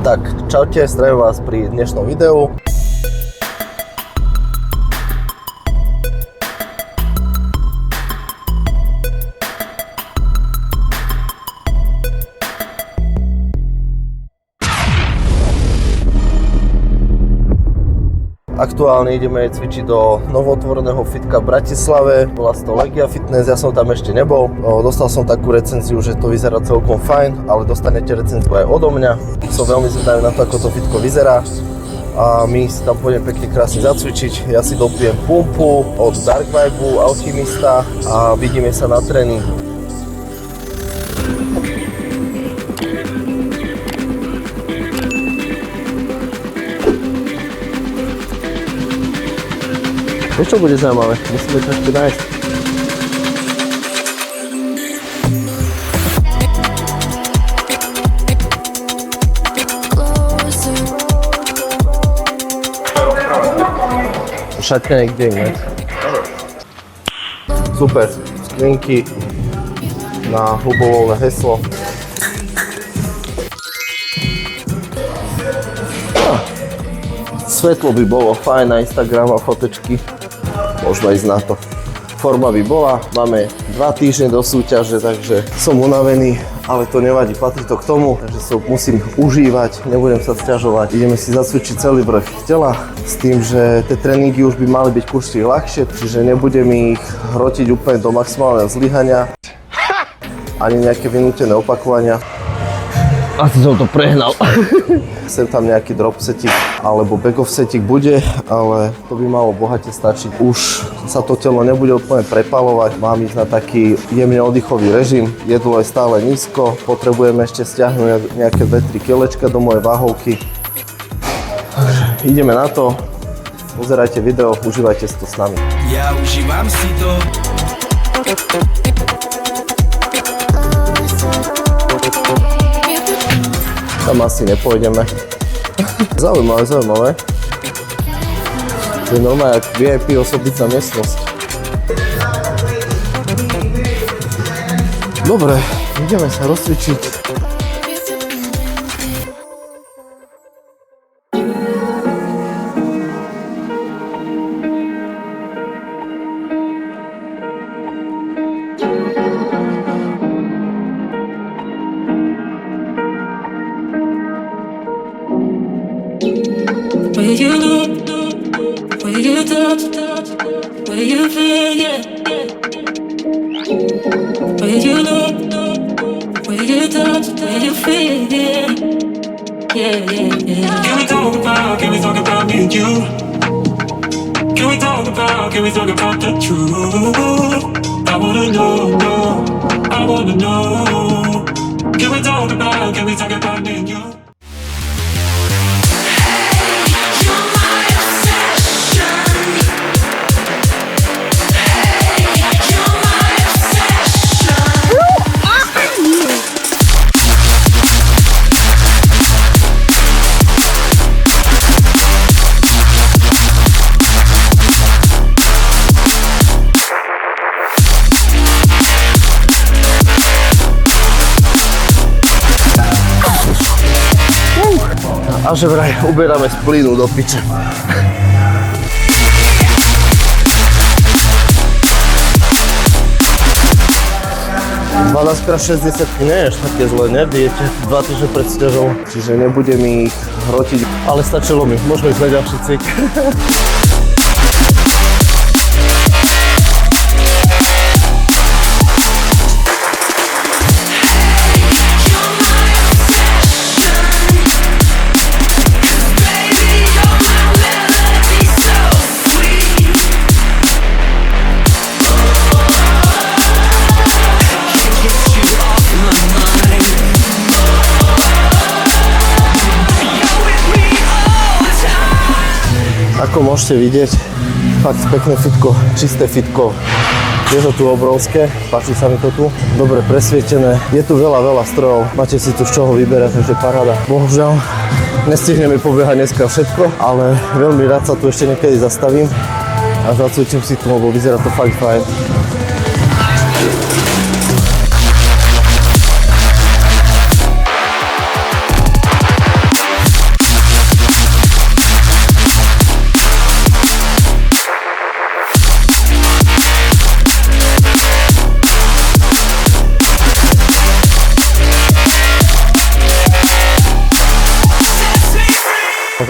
Tak, čaute, zdravím vás pri dnešnom videu. Aktuálne ideme cvičiť do novotvoreného fitka v Bratislave, volá sa to Legia Fitness, ja som tam ešte nebol. Dostal som takú recenziu, že to vyzerá celkom fajn, ale dostanete recenziu aj odo mňa. Som veľmi zvedavý na to, ako to fitko vyzerá a my si tam pôjdeme pekne krásne zacvičiť. Ja si dopijem pumpu od Dark Vibe, Alchemista a vidíme sa na tréningu. Vieš, čo bude zaujímavé? Musíme to ešte nájsť. Šaťka niekde iné. Super. Skrinky na ľubovoľné heslo. Svetlo by bolo fajn na Instagram a fotečky. Môžeme ísť na to. Forma by bola, máme 2 týždne do súťaže, takže som unavený, ale to nevadí, patrí to k tomu, takže sa musím užívať, nebudem sa sťažovať. Ideme si zacvičiť celý vrch tela, s tým, že tie tréningy už by mali byť kurčí ľahšie, čiže nebudem ich hrotiť úplne do maximálneho zlyhania, ani nejaké vynútené opakovania. Asi som to prehnal. Sem tam nejaký drop setik alebo back off setik bude, ale to by malo bohate stačiť. Už sa to telo nebude úplne prepalovať, mám ísť na taký jemne oddychový režim, jedlo je stále nízko, potrebujeme ešte stiahnuť nejaké 2-3 kilečka do mojej váhovky. Ideme na to, pozerajte video, užívajte si to s nami. Ja užívam si to. Tam asi nepôjdeme. Zaujímavé, zaujímavé. To je normálne jak VIP osobitná miestnosť. Dobre, ideme sa rozcvičiť. Where you look, where you touch, where you feel, yeah. Where you look, where you touch, where you feel, yeah. Yeah, yeah, yeah. Can we talk about me and you? Can we talk about the truth? I wanna know, I wanna know. Can we talk about me and you? A že vraj uberáme z plynu do piče. 12x60 nie je až také zle, ne? Viete, 2 týždne pred súťažou, čiže nebudem ich hrotiť, ale stačilo mi, môžeme ísť na ďalší cvik. Ako môžete vidieť, fakt pekné fitko, čisté fitko. Je to tu obrovské, páči sa mi to tu, dobre presvietené. Je tu veľa strojov, máte si tu z čoho vyberať, takže paráda. Bohužiaľ, nestihneme pobiehať dneska všetko, ale veľmi rád sa tu ešte niekedy zastavím a zacvičím si to, lebo vyzerá to fakt fajn.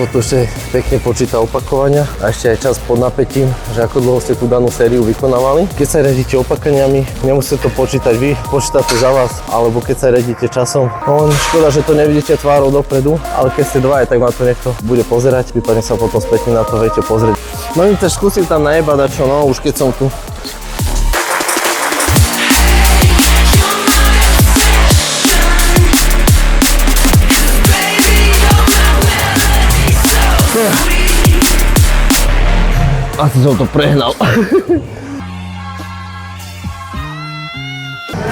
toto ešte pekne počíta opakovania a ešte aj čas pod napätím, že ako dlho ste tú danú sériu vykonávali. Keď sa riadite opakaniami, nemusíte to počítať vy, počíta to za vás, alebo keď sa riadite časom. No len škoda, že to nevidíte tvárou dopredu, ale keď ste dvaja, tak ma to niekto bude pozerať, prípadne sa potom spätne na to viete pozrieť. No im tež skúsim tam najebať čo, no už keď som tu. Asi som to prehnal.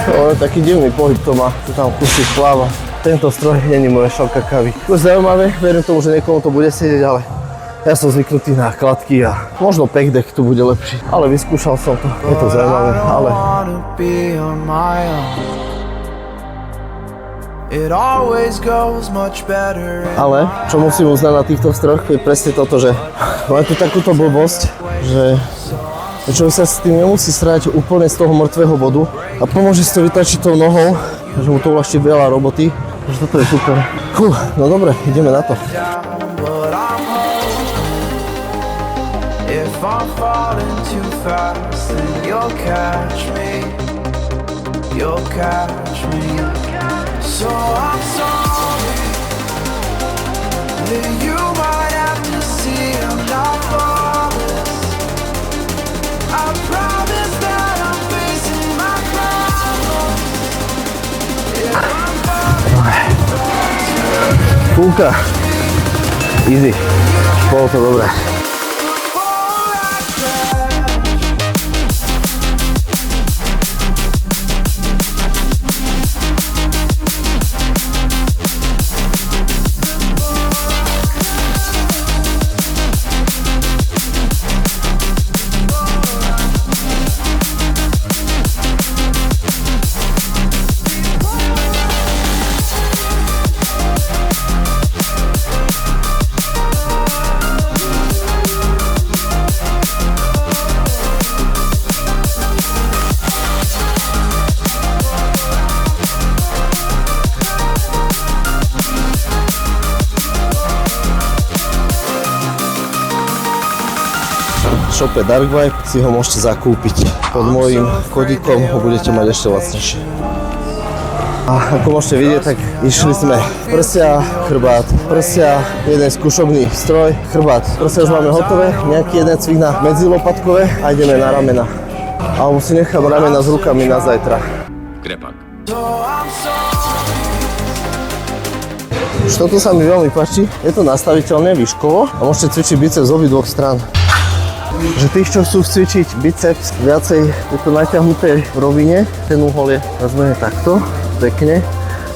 No, taký divný pohyb to má, tu tam kusík pláva. Tento stroj není moje šalka kávy. Už zaujímavé, verím tomu, že niekomu to bude sedieť, ale ja som zvyknutý na kladky a možno pack deck tu bude lepší. Ale vyskúšal som to, je to zaujímavé, ale... Ale, čo musím uznať na týchto stroch, je presne toto, že mám tu takúto blbosť, že človek sa s tým nemusí srať úplne z toho mŕtvého bodu a pomôže si to vytlačiť tou nohou, že mu to uľahčí veľa roboty, takže toto je super. No dobre, ideme na to. So I'm sorry that you might have to see I'm not flawless. I promise that I'm facing my problems. If I'm falling, Fúka. Easy. Bolo to dobré. V shope Dark Vibe si ho môžete zakúpiť. Pod môjim kódikom ho budete mať ešte lacnejšie. A ako môžete vidieť, tak išli sme prsia, chrbát, prsia, jeden skúšobný stroj, chrbát. Prsia už máme hotové, nejaký jeden cvik na medzilopatkové a ideme na ramena. Alebo si nechám ramena s rukami na zajtra. Krepak. Už toto sa mi veľmi páči, je to nastaviteľné výškovo a môžete cvičiť biceps z obidvoch strán. Že tých, čo chcú cvičiť biceps viacej, je to natiahnutej v rovine, ten uhol je nazveme takto, pekne,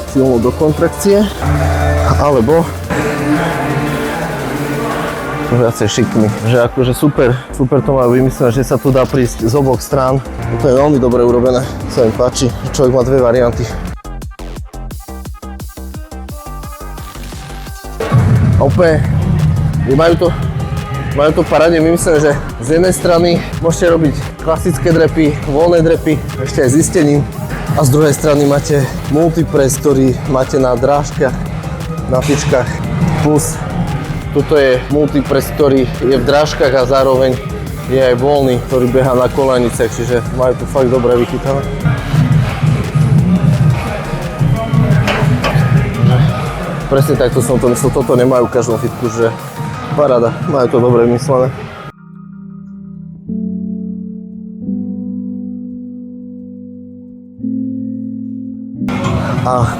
silno do kontrakcie, alebo viacej šikmi, že akože super to majú vymyslené, že sa tu dá prísť z oboch strán, to je veľmi dobre urobené, sa mi páči, človek má dve varianty. A úplne, majú to parádne vymyslené, že z jednej strany môžete robiť klasické drepy, voľné drepy, ešte aj s istením. A z druhej strany máte multipress, ktorý máte na drážkach, na tyčkách. Plus, tuto je multipress, ktorý je v drážkach a zároveň je aj voľný, ktorý beha na koleniciach, čiže majú to fakt dobre vychytané. Presne takto som to myslel, toto nemajú v každom fitku, že paráda, majú to dobre vymyslené. A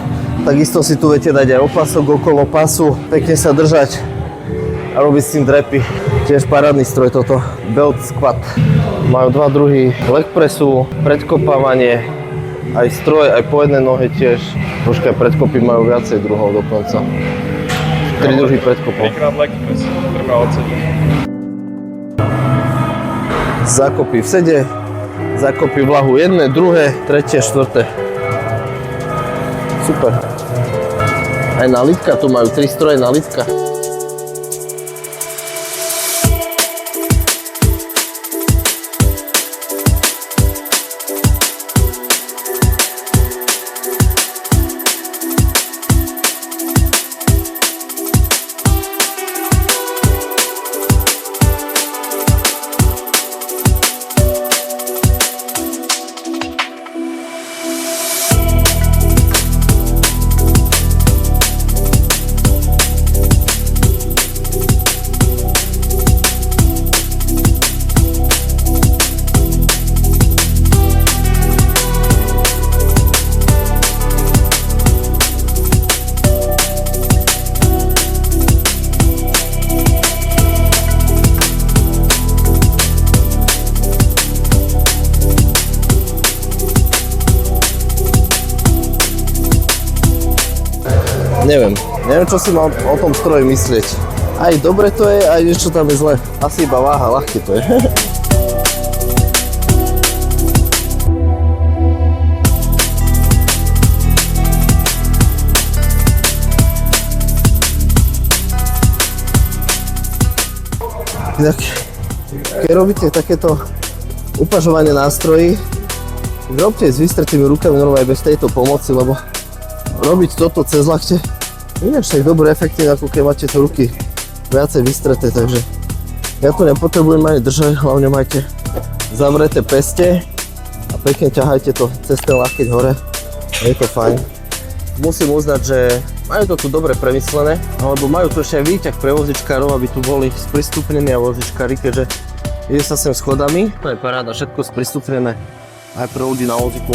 takisto si tu viete dať aj opasok okolo pasu, pekne sa držať a robiť s tým drepy. Tiež parádny stroj toto, belt squat. Majú dva druhy leg pressu, predkopávanie, aj stroj, aj po jednej nohe tiež. Troška aj predkopy majú viacej druhov dokonca. 3 druhy predkopov. 3x leg press, treba odsediť. Zákopy v sede, zákopy v lahu jedné, druhé, tretie, štvrté. Super. Aj na lítka, tu majú 3 stroje na lítka. Neviem, čo si mám o tom stroji myslieť. Aj dobre to je, aj niečo tam je zle. Asi iba váha, ľahké to je. Keď robíte takéto upažovanie nástrojí, robte s vystretými rukami normálne bez tejto pomoci, lebo robiť toto cez lakte ináč tak dobrý efektívne, ako keď máte tie ruky viacej vystreté, takže ja to nepotrebujem ani držať, hlavne majte zavreté peste a pekne ťahajte to cez ten lakeť hore a je to fajn. Musím uznať, že majú to tu dobre premyslené, alebo majú tu ešte aj výťah pre vozičkárov, aby tu boli sprístupnení a vozičkári, keďže ide sa sem schodami, to je paráda, všetko sprístupnené aj pre ľudí na vozíku.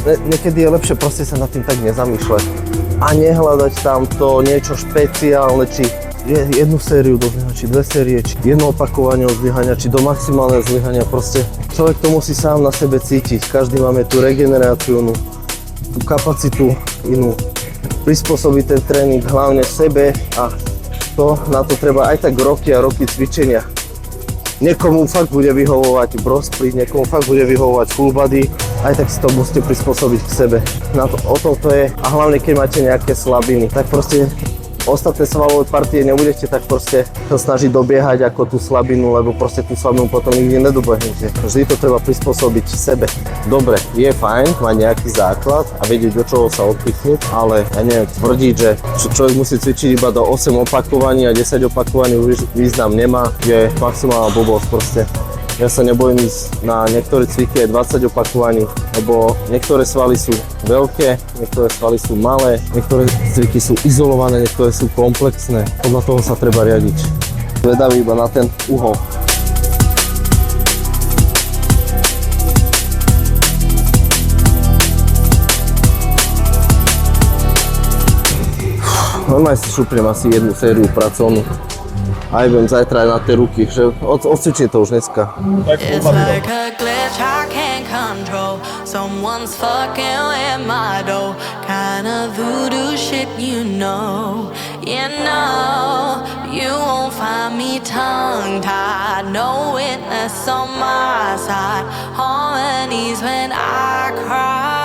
Niekedy je lepšie proste sa nad tým tak nezamýšľať a nehľadať tam to niečo špeciálne, či jednu sériu do zdvihania, či dve série, či jedno opakovanie od zdvihania, či do maximálneho zdvihania. Proste človek to musí sám na sebe cítiť. Každý máme tú regeneráciu, tú kapacitu inú. Prispôsobiť ten tréning hlavne sebe a na to treba aj tak roky a roky cvičenia. Niekomu fakt bude vyhovovať bro split, niekomu fakt bude vyhovovať full body, aj tak si to musíte prispôsobiť k sebe. O tom to je a hlavne keď máte nejaké slabiny, tak proste ostatné svalové partie nebudete tak proste sa snažiť dobiehať ako tú slabinu, lebo proste tú slabinu potom nikdy nedobehnete. Vždy to treba prispôsobiť sebe. Dobre, je fajn mať nejaký základ a vedieť, do čoho sa odpichnúť, ale ja neviem tvrdiť, že človek musí cvičiť iba do 8 opakovaní a 10 opakovaní význam nemá, je maximálna blbosť proste. Ja sa nebojím ísť na niektoré cviky aj 20 opakovaní, lebo niektoré svaly sú veľké, niektoré svaly sú malé, niektoré cviky sú izolované, niektoré sú komplexné. Podľa toho sa treba riadiť. Zvedavý iba na ten uhol. Normálne si šupnem asi jednu sériu pracovnú. A idem zajtra aj na tie ruky, že odcvičím to už dneska. It's like a glitch I can't control. Someone's fucking with my dough. Kinda voodoo shit, you know. You know, you won't find me tongue-tied. No witness on my side. Harmonies when I cry.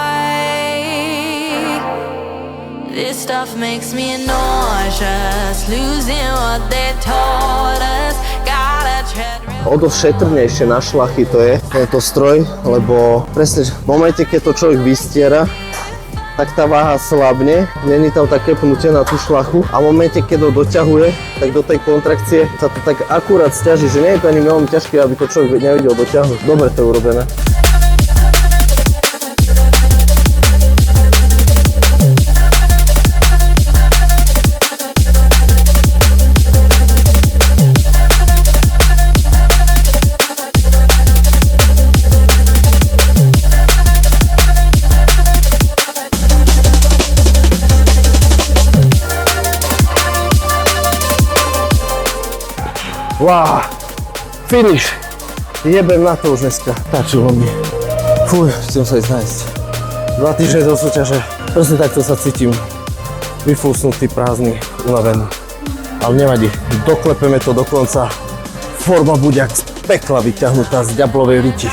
This stuff makes me nauseous, losing what they taught us. Gotta tread real. O dosť šetrnejšie na šlachy to je, tento stroj, lebo presne v momente, keď to človek vystiera, tak tá váha slabne, není tam také pnutie na tú šlachu a v momente, keď ho doťahuje, tak do tej kontrakcie sa to tak akurát sťaží, že nie je to ani veľmi ťažké, aby to človek nevedel doťahnuť. Dobre to je urobené. Wow, finish. Jebem na to už dneska. Tačilo mi. Fuj, chcem sa ísť nájsť. 2 týždne do súťaže. Presne takto sa cítim. Vyfúsnutý, prázdny, unavený. Ale nevadí, doklepeme to do konca. Forma bude jak z pekla vyťahnutá z ďablovej riti.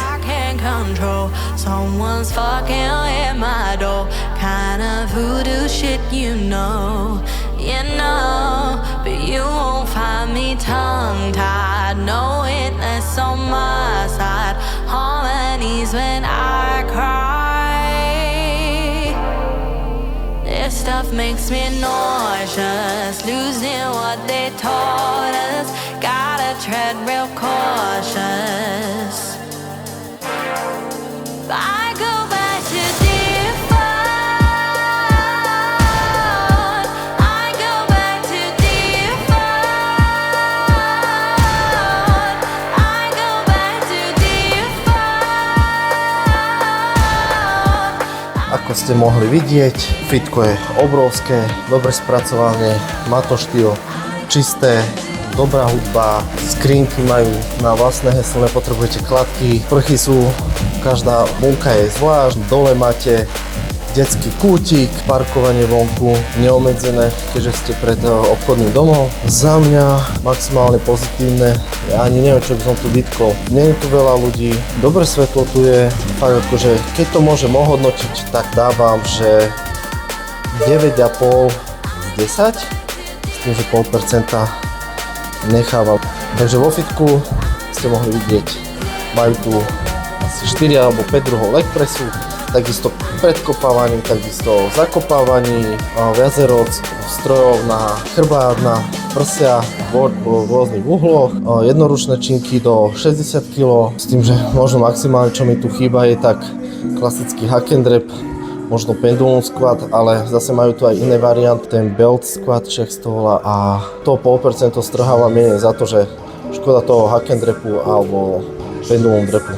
Someone's fucking with my dough. Kinda voodoo shit, you know. You know, but you won't find me tongue-tied. No witness on my side. Harmonies when I cry. This stuff makes me nauseous, losing what they taught us. Gotta tread real cautious. I go back to default. I go back to default. I go back to default. Ako ste mohli vidieť, fitko je obrovské, dobre spracované, má to štýl čisté, dobrá hudba, skrinky majú na vlastné heslo, nepotrebujete kladky, prchy sú, každá bunka je zvlášť, dole máte detský kútik, parkovanie vonku, neobmedzené, keďže ste pred obchodným domom. Za mňa maximálne pozitívne, ja ani neviem, čo by som tu vytkol. Nie je tu veľa ľudí, dobré svetlo tu je, fakt akože, keď to môžem ohodnotiť, tak dávam, že 9,5 z 10, s tým, že 0,5% nechávam. Takže vo fitku ste mohli vidieť, majú tu asi 4 alebo 5 druhov leg pressu, takisto predkopávaní, takisto zakopávaní, viacero strojov na chrbát, na prsia v rôznych uhloch, jednoručné činky do 60 kg, s tým, že možno maximálne, čo mi tu chýba, je tak klasický hack and drop, možno pendulum squat, ale zase majú tu aj iné varianty, ten belt squat check stola a to 0,5% strháva menej za to, že škoda toho hack and dropu alebo pendulum dropu.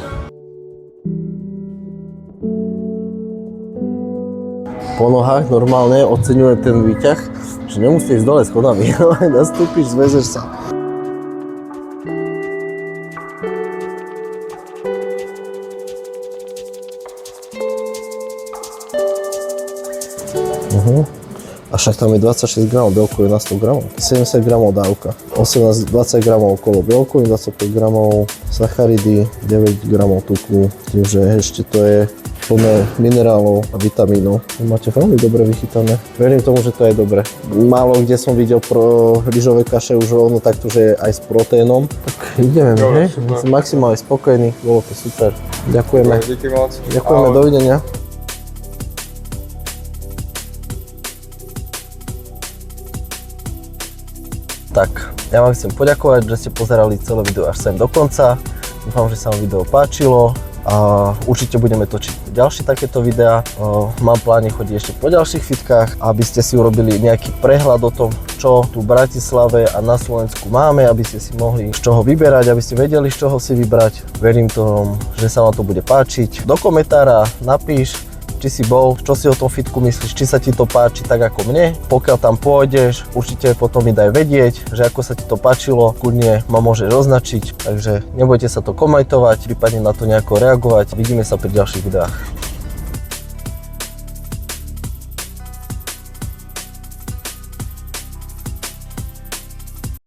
Po nohách normálne oceňujem ten výťah, že nemusíš ísť dole schodami, ale nastúpiš, zväzeš sa. A však tam je 26 gramov bielkovín na 100 gramov, 70 gramov dávka, 18-20 gramov okolo bielkovín, 25 gramov sacharidy, 9 gramov tuku, tým, že ešte to je plné minerálov a vitamínov. Máte veľmi dobre vychytané. Verím tomu, že to je dobre. Málo kde som videl pro rýžové kaše už rovno takto, že aj s proteínom. Tak ideme, hej? Som maximálne spokojný, bolo to super. Ďakujeme. Díky moc. Ďakujeme, dovidenia. Tak, ja vám chcem poďakovať, že ste pozerali celé video až sem do konca. Dúfam, že sa vám video páčilo a určite budeme točiť ďalšie takéto videá. Mám pláne chodiť ešte po ďalších fitkách, aby ste si urobili nejaký prehľad o tom, čo tu v Bratislave a na Slovensku máme, aby ste si mohli z čoho vyberať, aby ste vedeli, z čoho si vybrať. Verím tomu, že sa vám to bude páčiť. Do komentára napíš, či si bol, čo si o tom fitku myslíš, či sa ti to páči tak ako mne. Pokiaľ tam pôjdeš, určite potom mi daj vedieť, že ako sa ti to páčilo, kľudne ma môžeš označiť, takže nebojte sa to komentovať, prípadne na to nejako reagovať. Vidíme sa pri ďalších videách.